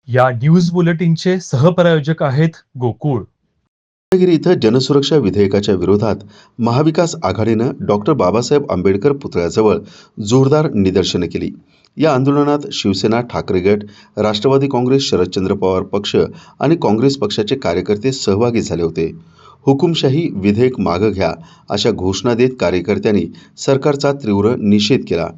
या न्यूज बुलेटिनचे सहप्रायोजक आहेत गोकुळ. रत्नागिरी इथं जनसुरक्षा विधेयकाच्या विरोधात महाविकास आघाडीनं डॉक्टर बाबासाहेब आंबेडकर पुतळ्याजवळ जोरदार निदर्शनं केली. या आंदोलनात शिवसेना, ठाकरे गट, राष्ट्रवादी काँग्रेस, शरदचंद्र पवार पक्ष आणि काँग्रेस पक्षाचे कार्यकर्ते सहभागी झाले होते. हुकुमशाही विधेयक मागं घ्या अशा घोषणा देत कार्यकर्त्यांनी सरकारचा तीव्र निषेध केला.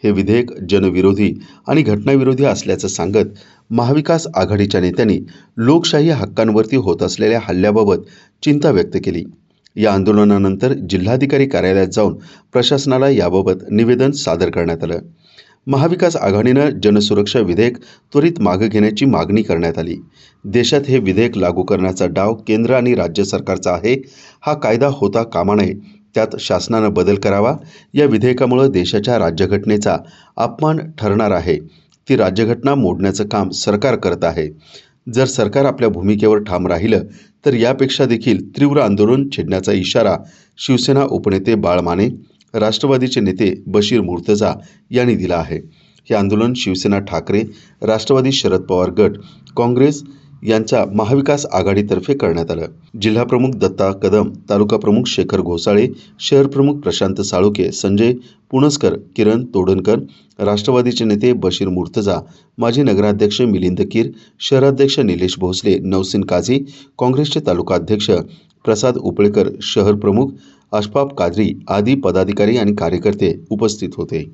हे विधेयक जनविरोधी आणि घटनाविरोधी असल्याचं सांगत महाविकास आघाडीच्या नेत्यांनी लोकशाही हक्कांवरती होत असलेल्या हल्ल्याबाबत चिंता व्यक्त केली. या आंदोलनानंतर जिल्हाधिकारी कार्यालयात जाऊन प्रशासनाला याबाबत निवेदन सादर करण्यात आलं. महाविकास आघाडीनं जनसुरक्षा विधेयक त्वरित मागे घेण्याची मागणी करण्यात आली. देशात हे विधेयक लागू करण्याचा डाव केंद्र आणि राज्य सरकारचा आहे. हा कायदा होता कामा नये, त्यात शासनानं बदल करावा. या विधेयकामुळे देशाच्या राज्यघटनेचा अपमान ठरणार आहे. ती राज्यघटना मोडण्याचं काम सरकार करत आहे. जर सरकार आपल्या भूमिकेवर ठाम राहिलं तर यापेक्षा देखील तीव्र आंदोलन छेडण्याचा इशारा शिवसेना उपनेते बाळ माने, राष्ट्रवादीचे नेते बशीर मुर्तजा यांनी दिला आहे. हे आंदोलन शिवसेना, ठाकरे, राष्ट्रवादी, शरद पवार गट, काँग्रेस यांच्या महाविकास आघाडीतर्फे करण्यात आलं. जिल्हाप्रमुख दत्ता कदम, तालुका प्रमुख शेखर घोसाळे, शहर प्रमुख प्रशांत साळुके, संजय पुणस्कर, किरण तोडणकर, राष्ट्रवादीचे नेते बशीर मुर्तजा, माजी नगराध्यक्ष मिलिंद कीर, शहराध्यक्ष निलेश भोसले, नौसिन काझी, काँग्रेसचे तालुका अध्यक्ष प्रसाद उपळेकर, शहर प्रमुख अशफाक कादरी आदी पदाधिकारी आणि कार्यकर्ते उपस्थित होते.